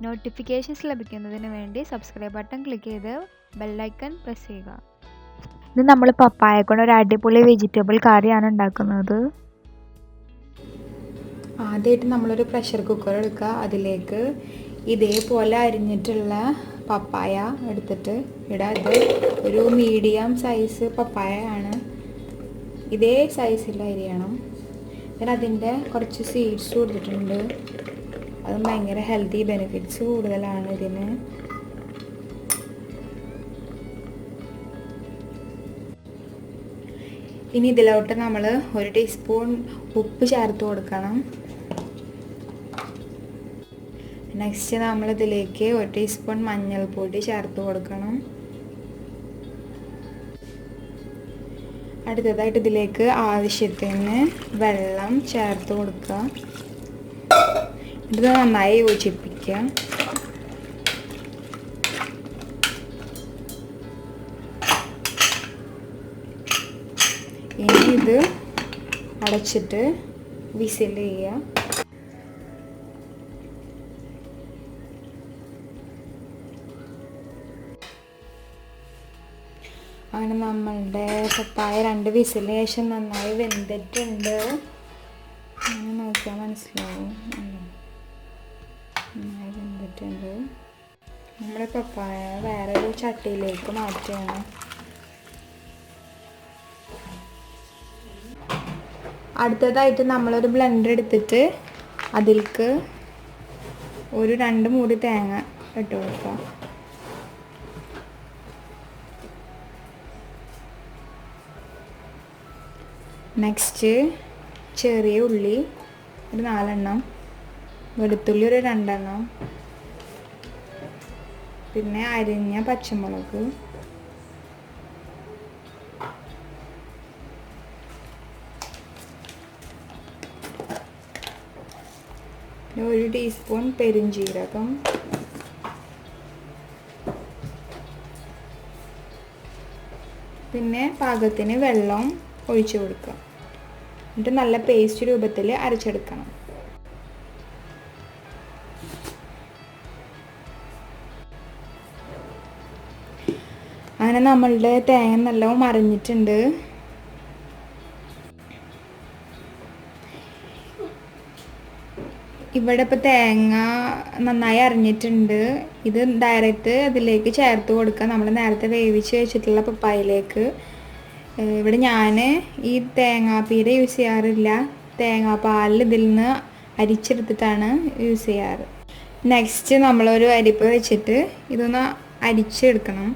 Notifications ലഭിക്കുന്നതിന് വേണ്ടി subscribe button click ചെയ്ത് ബെല്ലൈക്കൺ പ്രസ് ചെയ്യുക. ഇത് നമ്മൾ പപ്പായ കൊണ്ട് ഒരു അടിപൊളി വെജിറ്റബിൾ കറിയാണ് ഉണ്ടാക്കുന്നത്. ആദ്യമായിട്ട് നമ്മളൊരു പ്രഷർ കുക്കർ എടുക്കുക. അതിലേക്ക് ഇതേപോലെ അരിഞ്ഞിട്ടുള്ള പപ്പായ എടുത്തിട്ട് ഇടുക. ഇത് ഒരു മീഡിയം സൈസ് പപ്പായ ആണ്. ഇതേ സൈസിൽ അരിയണം. പിന്നെ അതിൻ്റെ കുറച്ച് സീഡ്സ് കൊടുത്തിട്ടുണ്ട്. അത് ഭയങ്കര ഹെൽത്തി ബെനിഫിറ്റ്സ് കൂടുതലാണ് ഇതിന്. ഇനി ഇതിലോട്ട് നമ്മൾ 1 ടീസ്പൂൺ ഉപ്പ് ചേർത്ത് കൊടുക്കണം. നെക്സ്റ്റ് നമ്മൾ ഇതിലേക്ക് 1 ടീസ്പൂൺ മഞ്ഞൾപ്പൊടി ചേർത്ത് കൊടുക്കണം. അടുത്തതായിട്ട് ഇതിലേക്ക് ആവശ്യത്തിന് വെള്ളം ചേർത്ത് കൊടുക്കുക. ഇത് നന്നായി യോജിപ്പിക്കുക. ഇനി ഇത് അടച്ചിട്ട് വിസിൽ ചെയ്യുക. അങ്ങനെ നമ്മളുടെ പപ്പായ 2 വിസിലിന് ശേഷം നന്നായി വെന്തിട്ടുണ്ട്. അങ്ങനെ നോക്കിയാൽ മനസ്സിലാവും. നന്നായി വെന്തിട്ടുണ്ട്. നമ്മുടെ പപ്പായ വേറൊരു ചട്ടിയിലേക്ക് മാറ്റുകയാണ്. അടുത്തതായിട്ട് നമ്മളൊരു ബ്ലെൻഡർ എടുത്തിട്ട് അതിലേക്ക് ഒരു 2 മൂടി തേങ്ങ ഇട്ട് കൊടുക്കുക. നെക്സ്റ്റ് ചെറിയ ഉള്ളി ഒരു 4 എണ്ണം, വെളുത്തുള്ളി ഒരു 2 എണ്ണം, പിന്നെ അരിഞ്ഞ പച്ചമുളക്, പിന്നെ 1 ടീസ്പൂൺ പെരുംജീരകം, പിന്നെ പാകത്തിന് വെള്ളം ഒഴിച്ചു കൊടുക്കുക. എന്നിട്ട് നല്ല പേസ്റ്റ് രൂപത്തിൽ അരച്ചെടുക്കണം. അങ്ങനെ നമ്മളുടെ തേങ്ങ നല്ലോണം അരഞ്ഞിട്ടുണ്ട്. ഇവിടെ ഇപ്പോൾ തേങ്ങ നന്നായി അരഞ്ഞിട്ടുണ്ട്. ഇത് ഡയറക്റ്റ് അതിലേക്ക് ചേർത്ത് കൊടുക്കുക. നമ്മൾ നേരത്തെ വേവിച്ച് വെച്ചിട്ടുള്ള പപ്പായയിലേക്ക്. ഇവിടെ ഞാൻ ഈ തേങ്ങാപ്പീര യൂസ് ചെയ്യാറില്ല. തേങ്ങാപ്പാലിൽ ഇതിൽ നിന്ന് അരിച്ചെടുത്തിട്ടാണ് യൂസ് ചെയ്യാറ്. നെക്സ്റ്റ് നമ്മളൊരു അരിപ്പ വെച്ചിട്ട് ഇതൊന്ന് അരിച്ചെടുക്കണം.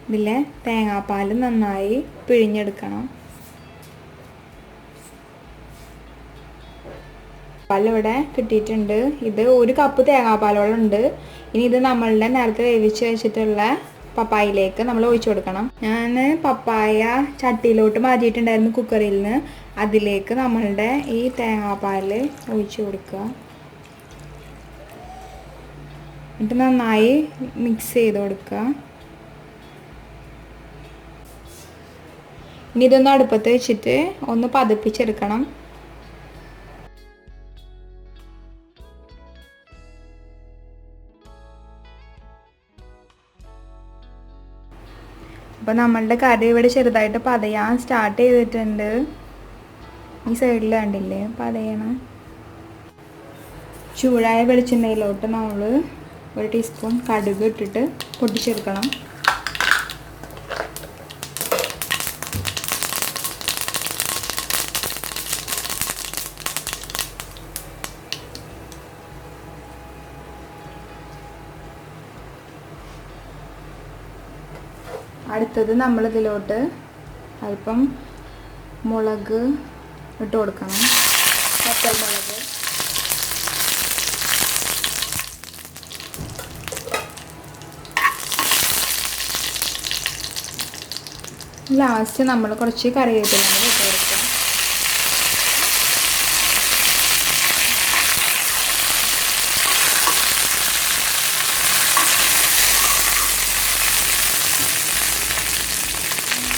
ഇതിലെ തേങ്ങാപ്പാൽ നന്നായി പിഴിഞ്ഞെടുക്കണം. പാലിവിടെ കിട്ടിയിട്ടുണ്ട്. ഇത് 1 കപ്പ് തേങ്ങാപ്പാലോളം ഉണ്ട്. ഇനി ഇത് നമ്മളുടെ നേരത്തെ വേവിച്ച് വെച്ചിട്ടുള്ള പപ്പായയിലേക്ക് നമ്മൾ ഒഴിച്ചു കൊടുക്കണം. ഞാൻ പപ്പായ ചട്ടിയിലോട്ട് മാറ്റിയിട്ടുണ്ടായിരുന്നു കുക്കറിൽ നിന്ന്. അതിലേക്ക് നമ്മളുടെ ഈ തേങ്ങാപ്പാൽ ഒഴിച്ചു കൊടുക്കുക. എന്നിട്ട് നന്നായി മിക്സ് ചെയ്ത് കൊടുക്കുക. ഇനി ഇതൊന്ന് അടുപ്പത്ത് വെച്ചിട്ട് ഒന്ന് പതപ്പിച്ചെടുക്കണം. അപ്പോൾ നമ്മളുടെ കറി ഇവിടെ ചെറുതായിട്ട് പതയാൻ സ്റ്റാർട്ട് ചെയ്തിട്ടുണ്ട്. ഈ സൈഡിൽ കണ്ടില്ലേ പതയണം. ചൂടായ വെളിച്ചെണ്ണയിലോട്ട് നമ്മൾ 1 ടീസ്പൂൺ കടുക് ഇട്ടിട്ട് പൊട്ടിച്ചെടുക്കണം. അടുത്തത് നമ്മളിതിലോട്ട് അല്പം മുളക് ഇട്ട് കൊടുക്കണം. പച്ചമുളക്, ലാസ്റ്റ് നമ്മൾ കുറച്ച് കറിവേപ്പില ഇട്ട് കൊടുക്കാം.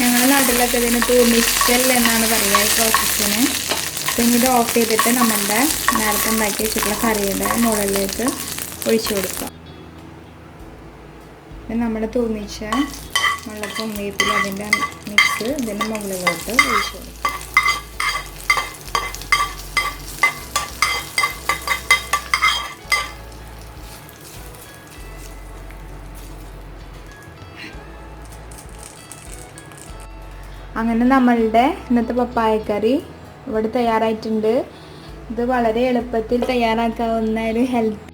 ഞങ്ങൾ നാട്ടിലൊക്കെ ഇതിന് തൂമിച്ചൽ എന്നാണ് പറയുക ഈ പ്രോസസ്സിന്. പിന്നെ ഇത് ഓഫ് ചെയ്തിട്ട് നമ്മളുടെ നേരത്തെ ഉണ്ടാക്കി വെച്ചിട്ടുള്ള കറിയുടെ മുകളിലേക്ക് ഒഴിച്ചു കൊടുക്കുക. നമ്മൾ തൂമിച്ച വെള്ളപ്പും വേപ്പിലും അതിൻ്റെ മിക്സ് ഇതിൻ്റെ മുകളിലോട്ട് ഒഴിച്ചു കൊടുക്കുക. അങ്ങനെ നമ്മളുടെ ഇന്നത്തെ പപ്പായക്കറി ഇവിടെ തയ്യാറായിട്ടുണ്ട്. ഇത് വളരെ എളുപ്പത്തിൽ തയ്യാറാക്കാവുന്ന ഒരു ഹെൽത്തി